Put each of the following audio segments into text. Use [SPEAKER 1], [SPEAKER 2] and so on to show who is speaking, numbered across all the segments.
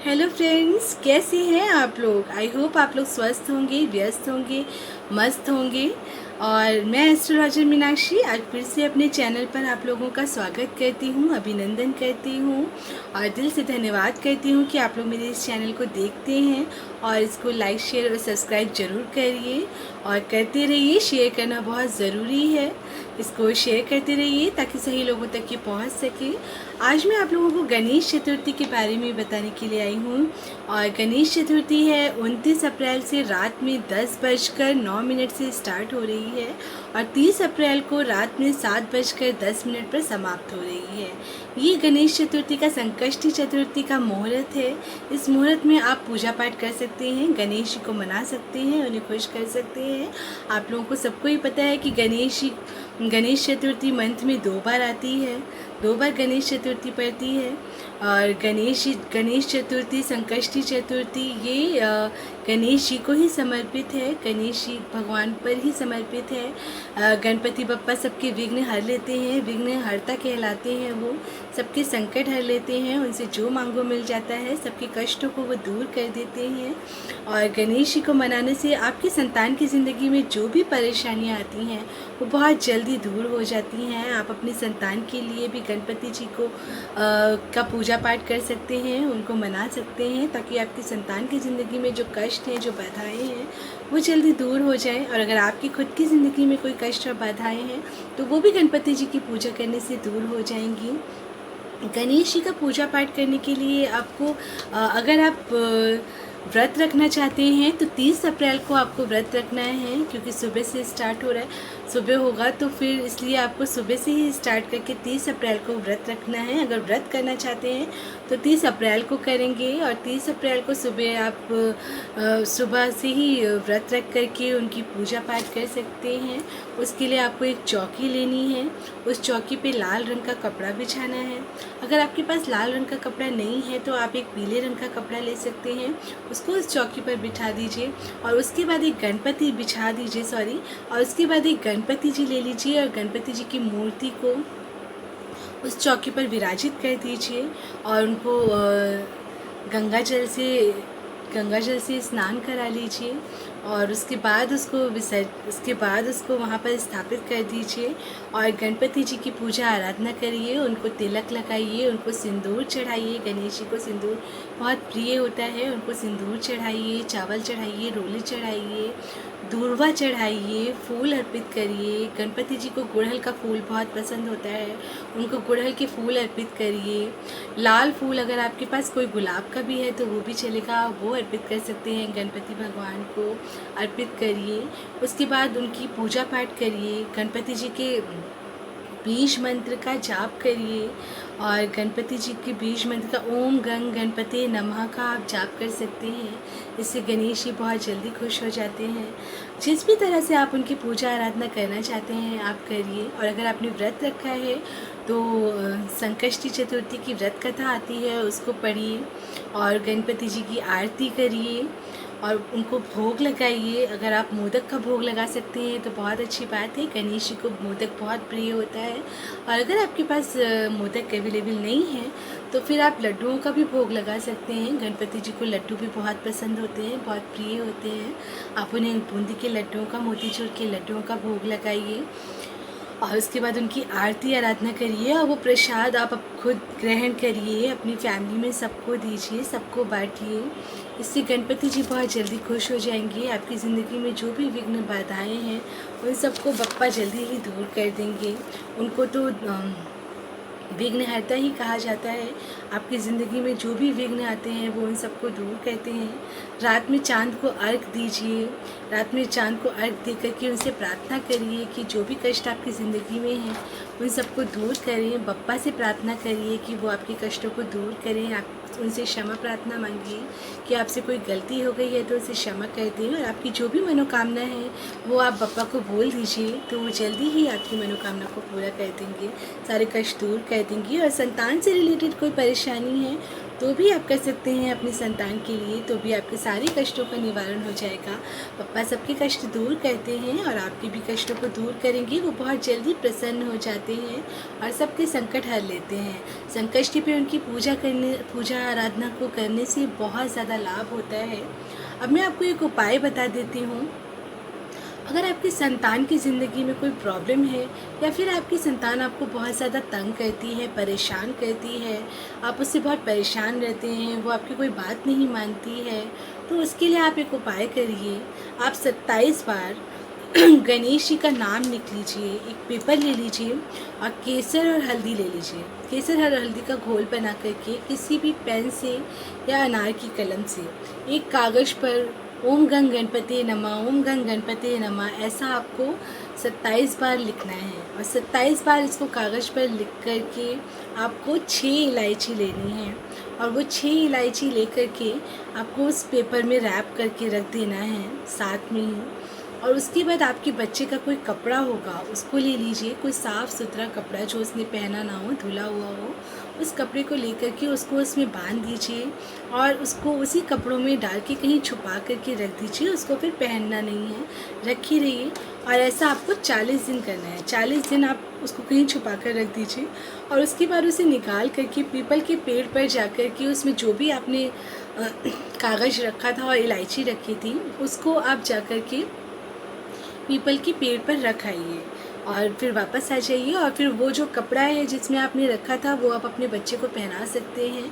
[SPEAKER 1] Hello friends, कैसे हैं आप लोग। आई होप आप लोग स्वस्थ होंगे, व्यस्त होंगे, मस्त होंगे। और मैं एस्ट्रोलॉजर मीनाक्षी आज फिर से अपने चैनल पर आप लोगों का स्वागत करती हूँ, अभिनंदन करती हूँ और दिल से धन्यवाद करती हूँ कि आप लोग मेरे इस चैनल को देखते हैं और इसको लाइक शेयर और सब्सक्राइब ज़रूर करिए और करते रहिए। शेयर करना बहुत ज़रूरी है, इसको शेयर करते रहिए ताकि सही लोगों तक ये पहुंच सके। आज मैं आप लोगों को गणेश चतुर्थी के बारे में बताने के लिए आई हूँ और गणेश चतुर्थी है 29 अप्रैल से रात में 10:09 से स्टार्ट हो रही है और 30 अप्रैल को रात में 7:10 पर समाप्त हो रही है। ये गणेश चतुर्थी का संकष्टी चतुर्थी का मुहूर्त है। इस मुहूर्त में आप पूजा पाठ कर सकते हैं, गणेश जी को मना सकते हैं, उन्हें खुश कर सकते हैं। आप लोगों को सबको ही पता है कि गणेश चतुर्थी मंथ में 2 बार आती है, 2 बार गणेश चतुर्थी पड़ती है। और गणेश चतुर्थी, संकष्टी चतुर्थी ये गणेश जी को ही समर्पित है, गणेश जी भगवान पर ही समर्पित है। गणपति बप्पा सबके विघ्न हर लेते हैं, विघ्न हरता कहलाते हैं। वो सबके संकट हर लेते हैं, उनसे जो मांगो मिल जाता है, सबके कष्टों को वो दूर कर देते हैं। और गणेश जी को मनाने से आपकी संतान की ज़िंदगी में जो भी परेशानियाँ आती हैं वो बहुत जल्दी दूर हो जाती हैं। आप अपनी संतान के लिए भी गणपति जी को का पूजा पाठ कर सकते हैं, उनको मना सकते हैं ताकि आपकी संतान की ज़िंदगी में जो कष्ट हैं, जो बाधाएं हैं वो जल्दी दूर हो जाए। और अगर आपकी खुद की ज़िंदगी में कोई कष्ट और बाधाएं हैं तो वो भी गणपति जी की पूजा करने से दूर हो जाएंगी। गणेश जी का पूजा पाठ करने के लिए आपको अगर आप व्रत रखना चाहते हैं तो 30 अप्रैल को आपको व्रत रखना है, क्योंकि सुबह से स्टार्ट हो रहा है, सुबह होगा तो फिर इसलिए आपको सुबह से ही स्टार्ट करके 30 अप्रैल को व्रत रखना है। अगर व्रत करना चाहते हैं तो 30 अप्रैल को करेंगे और 30 अप्रैल को सुबह आप सुबह से ही व्रत रख करके उनकी पूजा पाठ कर सकते हैं। उसके लिए आपको एक चौकी लेनी है, उस चौकी पे लाल रंग का कपड़ा बिछाना है। अगर आपके पास लाल रंग का कपड़ा नहीं है तो आप एक पीले रंग का कपड़ा ले सकते हैं, उसको उस चौकी पर बिठा दीजिए और उसके बाद एक गणपति बिछा दीजिए और उसके बाद एक गणपति जी ले लीजिए और गणपति जी की मूर्ति को उस चौकी पर विराजित कर दीजिए और उनको गंगा जल से स्नान करा लीजिए और उसके बाद उसको वहाँ पर स्थापित कर दीजिए और गणपति जी की पूजा आराधना करिए, उनको तिलक लगाइए, उनको सिंदूर चढ़ाइए। गणेश जी को सिंदूर बहुत प्रिय होता है, उनको सिंदूर चढ़ाइए, चावल चढ़ाइए, रोली चढ़ाइए, दूर्वा चढ़ाइए, फूल अर्पित करिए। गणपति जी को गुड़हल का फूल बहुत पसंद होता है, उनको गुड़हल के फूल अर्पित करिए। लाल फूल अगर आपके पास कोई गुलाब का भी है तो वो भी चलेगा, वो अर्पित कर सकते हैं, गणपति भगवान को अर्पित करिए। उसके बाद उनकी पूजा पाठ करिए, गणपति जी के बीज मंत्र का जाप करिए और गणपति जी के बीज मंत्र का ओम गंग गणपति नमः का आप जाप कर सकते हैं। इससे गणेश जी बहुत जल्दी खुश हो जाते हैं। जिस भी तरह से आप उनकी पूजा आराधना करना चाहते हैं आप करिए। और अगर आपने व्रत रखा है तो संकष्टी चतुर्थी की व्रत कथा आती है, उसको पढ़िए और गणपति जी की आरती करिए और उनको भोग लगाइए। अगर आप मोदक का भोग लगा सकते हैं तो बहुत अच्छी बात है, गणेश जी को मोदक बहुत प्रिय होता है। और अगर आपके पास मोदक अवेलेबल नहीं है तो फिर आप लड्डुओं का भी भोग लगा सकते हैं। गणपति जी को लड्डू भी बहुत पसंद होते हैं, बहुत प्रिय होते हैं। आप उन्हें बूंदी के लड्डुओं का, मोतीचूर के लड्डुओं का भोग लगाइए और उसके बाद उनकी आरती आराधना करिए और वो प्रसाद आप खुद ग्रहण करिए, अपनी फैमिली में सबको दीजिए, सबको बांटिए। इससे गणपति जी बहुत जल्दी खुश हो जाएंगे। आपकी ज़िंदगी में जो भी विघ्न बाधाएं हैं उन सबको बप्पा जल्दी ही दूर कर देंगे। उनको तो विघ्नहर्ता ही कहा जाता है। आपकी ज़िंदगी में जो भी विघ्न आते हैं वो उन सबको दूर करते हैं। रात में चांद को अर्घ दीजिए, रात में चांद को अर्घ दे करके उनसे प्रार्थना करिए कि जो भी कष्ट आपकी ज़िंदगी में हैं उन सबको दूर करें। बप्पा से प्रार्थना करिए कि वो आपके कष्टों को दूर करें। आप उनसे क्षमा प्रार्थना मांगिए कि आपसे कोई गलती हो गई है तो उसे क्षमा कर दें और आपकी जो भी मनोकामना है वो आप बप्पा को बोल दीजिए तो वो जल्दी ही आपकी मनोकामना को पूरा कर देंगे, सारे कष्ट दूर कर देंगे। और संतान से रिलेटेड कोई परेशानी है तो भी आप कर सकते हैं अपनी संतान के लिए, तो भी आपके सारे कष्टों का निवारण हो जाएगा। पप्पा सबके कष्ट दूर करते हैं और आपके भी कष्टों को दूर करेंगे। वो बहुत जल्दी प्रसन्न हो जाते हैं और सबके संकट हर लेते हैं। संकष्टी पे उनकी पूजा आराधना को करने से बहुत ज़्यादा लाभ होता है। अब मैं आपको एक उपाय बता देती हूँ। अगर आपकी संतान की ज़िंदगी में कोई प्रॉब्लम है या फिर आपकी संतान आपको बहुत ज़्यादा तंग करती है, परेशान करती है, आप उससे बहुत परेशान रहते हैं, वो आपकी कोई बात नहीं मानती है, तो उसके लिए आप एक उपाय करिए। आप 27 बार गणेश जी का नाम लिख लीजिए, एक पेपर ले लीजिए और केसर और हल्दी ले लीजिए। केसर और हल्दी का घोल बना करके किसी भी पेन से या अनार की कलम से एक कागज़ पर ओम गंग गणपति नमः, ओम गंग गणपति नमः, ऐसा आपको 27 बार लिखना है। और 27 बार इसको कागज़ पर लिख कर के आपको 6 इलायची लेनी है और वो 6 इलायची लेकर के आपको उस पेपर में रैप करके रख देना है साथ में ही। और उसके बाद आपके बच्चे का कोई कपड़ा होगा उसको ले लीजिए, कोई साफ़ सुथरा कपड़ा जो उसने पहना ना हो, धुला हुआ हो, उस कपड़े को लेकर के उसको उसमें बांध दीजिए और उसको उसी कपड़ों में डाल के कहीं छुपा करके रख दीजिए। उसको फिर पहनना नहीं है, रखी रहिए। और ऐसा आपको 40 दिन करना है। 40 दिन आप उसको कहीं छुपा कर रख दीजिए और उसके बाद उसे निकाल करके पीपल के पेड़ पर जा कर के उसमें जो भी आपने कागज़ रखा था और इलायची रखी थी उसको आप जा कर के पीपल के पेड़ पर रख आइए और फिर वापस आ जाइए। और फिर वो जो कपड़ा है जिसमें आपने रखा था वो आप अपने बच्चे को पहना सकते हैं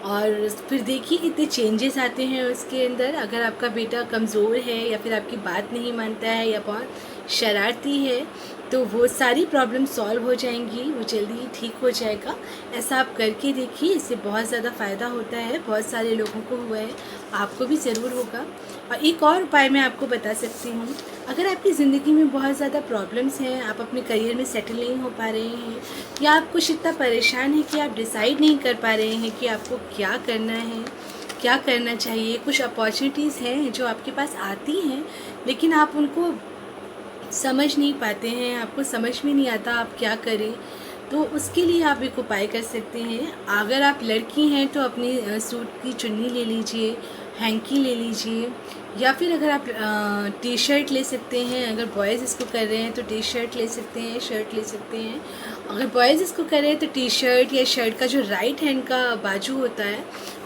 [SPEAKER 1] और फिर देखिए कितने चेंजेस आते हैं उसके अंदर। अगर आपका बेटा कमज़ोर है या फिर आपकी बात नहीं मानता है या बहुत शरारती है तो वो सारी प्रॉब्लम सॉल्व हो जाएंगी, वो जल्दी ही ठीक हो जाएगा। ऐसा आप करके देखिए, इससे बहुत ज़्यादा फ़ायदा होता है। बहुत सारे लोगों को हुआ है, आपको भी ज़रूर होगा। और एक और उपाय मैं आपको बता सकती हूँ। अगर आपकी ज़िंदगी में बहुत ज़्यादा प्रॉब्लम्स हैं, आप अपने करियर में सेटल नहीं हो पा रहे हैं या आप कुछ इतना परेशान हैं कि आप डिसाइड नहीं कर पा रहे हैं कि आपको क्या करना है, क्या करना चाहिए, कुछ अपॉर्चुनिटीज़ हैं जो आपके पास आती हैं लेकिन आप उनको समझ नहीं पाते हैं, आपको समझ में नहीं आता आप क्या करें, तो उसके लिए आप एक उपाय कर सकते हैं। अगर आप लड़की हैं तो अपनी सूट की चुन्नी ले लीजिए, हैंकी ले लीजिए, या फिर अगर आप टी शर्ट ले सकते हैं। अगर बॉयज़ इसको कर रहे हैं तो टी शर्ट ले सकते हैं, शर्ट ले सकते हैं। अगर बॉयज़ इसको कर रहे हैं तो टी शर्ट या शर्ट का जो राइट हैंड का बाजू होता है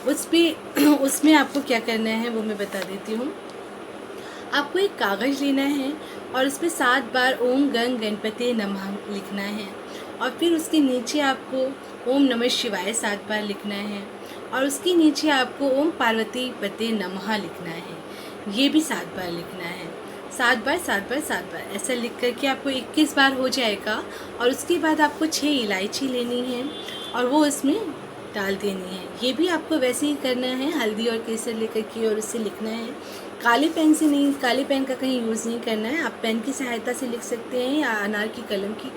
[SPEAKER 1] उस पर उसमें आपको क्या करना है वो मैं बता देती हूँ। आपको एक कागज़ लेना है और उस पर 7 बार ओम गंग गणपति नमः लिखना है और फिर उसके नीचे आपको ओम नमः शिवाय 7 बार लिखना है और उसके नीचे आपको ओम पार्वती पते नमः लिखना है, ये भी 7 बार लिखना है। 7 बार 7 बार 7 बार ऐसा लिख करके आपको 21 बार हो जाएगा। और उसके बाद आपको 6 इलायची लेनी है और वो उसमें डाल देनी है। ये भी आपको वैसे ही करना है, हल्दी और केसर लेकर के और उससे लिखना है। काले पेन से नहीं, काले पेन का कहीं यूज़ नहीं करना है। आप पेन की सहायता से लिख सकते हैं या अनार की कलम की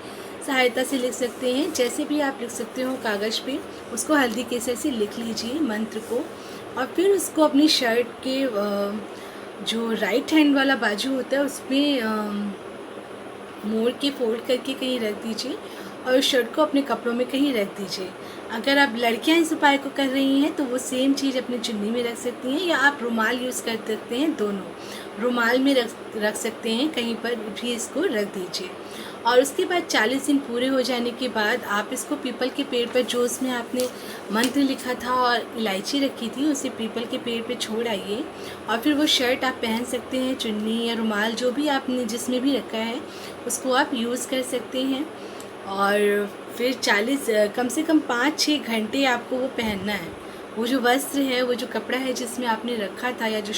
[SPEAKER 1] सहायता से लिख सकते हैं, जैसे भी आप लिख सकते हो कागज़ पे। उसको हल्दी केसर से लिख लीजिए मंत्र को और फिर उसको अपनी शर्ट के जो राइट हैंड वाला बाजू होता है उस पर मोड़ के फोल्ड करके कहीं रख दीजिए और उस शर्ट को अपने कपड़ों में कहीं रख दीजिए। अगर आप लड़कियां इस उपाय को कर रही हैं तो वो सेम चीज़ अपनी चुन्नी में रख सकती हैं या आप रुमाल यूज़ कर सकते हैं, दोनों रुमाल में रख सकते हैं, कहीं पर भी इसको रख दीजिए। और उसके बाद 40 दिन पूरे हो जाने के बाद आप इसको पीपल के पेड़ पर जो उसमें आपने मंत्र लिखा था और इलायची रखी थी उसे पीपल के पेड़ पे छोड़ आइए और फिर वो शर्ट आप पहन सकते हैं, चुन्नी या रुमाल जो भी आपने जिसमें भी रखा है उसको आप यूज़ कर सकते हैं। और फिर 40 कम से कम 5-6 घंटे आपको वो पहनना है। वो जो वस्त्र है, वो जो कपड़ा है जिसमें आपने रखा था या जो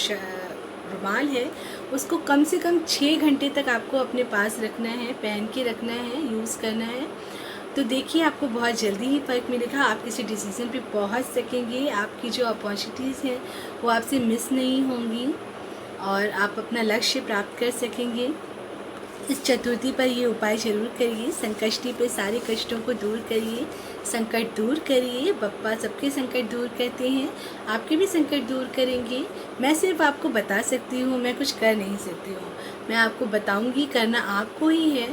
[SPEAKER 1] रुमाल है उसको कम से कम 6 घंटे तक आपको अपने पास रखना है, पहन के रखना है, यूज़ करना है। तो देखिए आपको बहुत जल्दी ही फ़र्क मिलेगा, आप किसी डिसीज़न पे पहुंच सकेंगे, आपकी जो अपॉर्चुनिटीज़ हैं वो आपसे मिस नहीं होंगी और आप अपना लक्ष्य प्राप्त कर सकेंगे। इस चतुर्थी पर ये उपाय ज़रूर करिए। संकष्टी पे सारे कष्टों को दूर करिए, संकट दूर करिए। बप्पा सबके संकट दूर करते हैं, आपके भी संकट दूर करेंगे। मैं सिर्फ आपको बता सकती हूँ, मैं कुछ कर नहीं सकती हूँ। मैं आपको बताऊँगी, करना आपको ही है।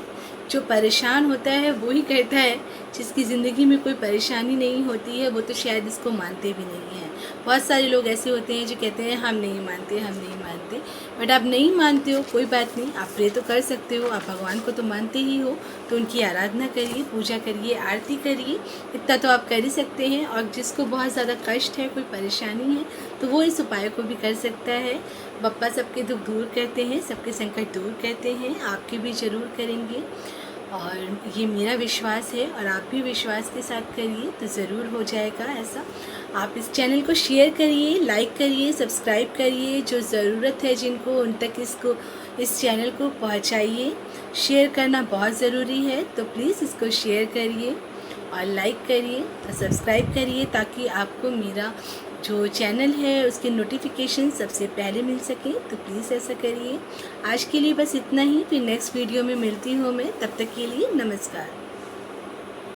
[SPEAKER 1] जो परेशान होता है वो ही करता है, जिसकी ज़िंदगी में कोई परेशानी नहीं होती है वो तो शायद इसको मानते भी नहीं हैं। बहुत सारे लोग ऐसे होते हैं जो कहते हैं हम नहीं मानते, हम नहीं मानते। बट आप नहीं मानते हो, कोई बात नहीं, आप प्रे तो कर सकते हो, आप भगवान को तो मानते ही हो, तो उनकी आराधना करिए, पूजा करिए, आरती करिए, इतना तो आप कर ही सकते हैं। और जिसको बहुत ज़्यादा कष्ट है, कोई परेशानी है, तो वो इस उपाय को भी कर सकता है। बप्पा सबके दुख दूर करते हैं, सबके संकट दूर करते हैं, आपके भी ज़रूर करेंगे। और ये मेरा विश्वास है और आप भी विश्वास के साथ करिए तो ज़रूर हो जाएगा ऐसा। आप इस चैनल को शेयर करिए, लाइक करिए, सब्सक्राइब करिए, जो ज़रूरत है जिनको उन तक इस चैनल को पहुंचाइए। शेयर करना बहुत ज़रूरी है, तो प्लीज़ इसको शेयर करिए और लाइक करिए और सब्सक्राइब करिए ताकि आपको मेरा जो चैनल है उसके नोटिफिकेशन सबसे पहले मिल सके। तो प्लीज़ ऐसा करिए। आज के लिए बस इतना ही, फिर नेक्स्ट वीडियो में मिलती हूँ मैं, तब तक के लिए नमस्कार।